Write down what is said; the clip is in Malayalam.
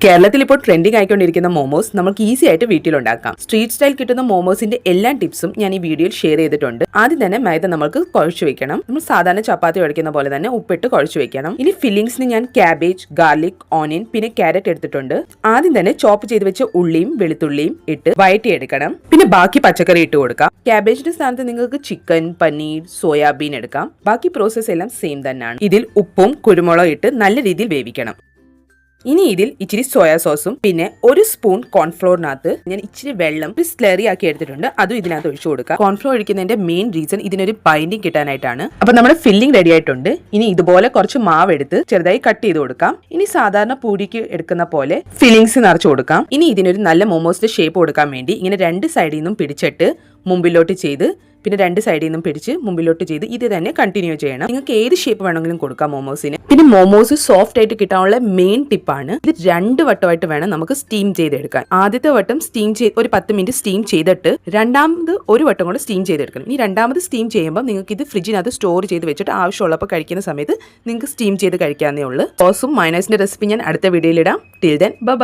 കേരളത്തിൽ ഇപ്പോൾ ട്രെൻഡിങ് ആയിക്കൊണ്ടിരിക്കുന്ന മോമോസ് നമുക്ക് ഈസി ആയിട്ട് വീട്ടിലുണ്ടാക്കാം. സ്ട്രീറ്റ് സ്റ്റൈൽ കിട്ടുന്ന മോമോസിന്റെ എല്ലാ ടിപ്സും ഞാൻ ഈ വീഡിയോയിൽ ഷെയർ ചെയ്തിട്ടുണ്ട്. ആദ്യം തന്നെ മൈദ നമുക്ക് കുഴച്ചു വെക്കണം. നമ്മൾ സാധാരണ ചപ്പാത്തി കുഴക്കുന്ന പോലെ തന്നെ ഉപ്പിട്ട് കുഴച്ചു വെക്കണം. ഇനി ഫില്ലിംഗ്സിന് ഞാൻ ക്യാബേജ്, ഗാർലിക്, ഓണിയൻ പിന്നെ ക്യാരറ്റ് എടുത്തിട്ടുണ്ട്. ആദ്യം തന്നെ ചോപ്പ് ചെയ്ത് വെച്ച ഉള്ളിയും വെളുത്തുള്ളിയും ഇട്ട് വഴറ്റിയെടുക്കണം. പിന്നെ ബാക്കി പച്ചക്കറി ഇട്ട് കൊടുക്കാം. ക്യാബേജിന്റെ സ്ഥാനത്ത് നിങ്ങൾക്ക് ചിക്കൻ, പനീർ, സോയാബീൻ എടുക്കാം. ബാക്കി പ്രോസസ് എല്ലാം സെയിം തന്നെയാണ്. ഇതിൽ ഉപ്പും കുരുമുളകും ഇട്ട് നല്ല രീതിയിൽ വേവിക്കണം. ഇനി ഇതിൽ ഇച്ചിരി സോയാ സോസും പിന്നെ ഒരു സ്പൂൺ കോൺഫ്ലോറിനകത്ത് ഞാൻ ഇച്ചിരി വെള്ളം സ്ലറി ആക്കി എടുത്തിട്ടുണ്ട്. അതും ഇതിനകത്ത് ഒഴിച്ചു കൊടുക്കുക. കോൺഫ്ലോർ ഒഴിക്കുന്നതിന്റെ മെയിൻ റീസൺ ഇതിനൊരു ബൈൻഡിങ് കിട്ടാനായിട്ടാണ്. അപ്പൊ നമ്മുടെ ഫില്ലിംഗ് റെഡി ആയിട്ടുണ്ട്. ഇനി ഇതുപോലെ കുറച്ച് മാവ് എടുത്ത് ചെറുതായി കട്ട് ചെയ്ത് കൊടുക്കാം. ഇനി സാധാരണ പൂരിക്ക് എടുക്കുന്ന പോലെ ഫില്ലിംഗ്സ് നിറച്ചു കൊടുക്കാം. ഇനി ഇതിനൊരു നല്ല മോമോസിന്റെ ഷേപ്പ് കൊടുക്കാൻ വേണ്ടി ഇങ്ങനെ രണ്ട് സൈഡിൽ നിന്നും പിടിച്ചിട്ട് മുമ്പിലോട്ട് ചെയ്ത് പിന്നെ രണ്ട് സൈഡിൽ നിന്നും പിടിച്ച് മുമ്പിലോട്ട് ചെയ്ത് ഇത് തന്നെ കണ്ടിന്യൂ ചെയ്യണം. നിങ്ങൾക്ക് ഏത് ഷേപ്പ് വേണമെങ്കിലും കൊടുക്കാം മോമോസിന്. പിന്നെ മോമോസ് സോഫ്റ്റ് ആയിട്ട് കിട്ടാനുള്ള മെയിൻ ടിപ്പാണ് ഇത്. 2 വട്ടമായിട്ട് വേണം നമുക്ക് സ്റ്റീം ചെയ്തെടുക്കാൻ. ആദ്യത്തെ വട്ടം സ്റ്റീം ചെയ്ത് ഒരു 10 മിനിറ്റ് സ്റ്റീം ചെയ്തിട്ട് രണ്ടാമത് ഒരു വട്ടം കൂടെ സ്റ്റീം ചെയ്തെടുക്കണം. ഇനി രണ്ടാമത് സ്റ്റീം ചെയ്യുമ്പോൾ നിങ്ങൾക്ക് ഇത് ഫ്രിഡ്ജിനകത്ത് സ്റ്റോർ ചെയ്ത് വെച്ചിട്ട് ആവശ്യമുള്ളപ്പോൾ കഴിക്കുന്ന സമയത്ത് നിങ്ങൾക്ക് സ്റ്റീം ചെയ്ത് കഴിക്കാവുന്നേ ഉള്ളൂ. സോസും മയോണൈസിന്റെ റെസിപ്പി ഞാൻ അടുത്ത വീഡിയോയിൽ ഇടാം. Till then bye.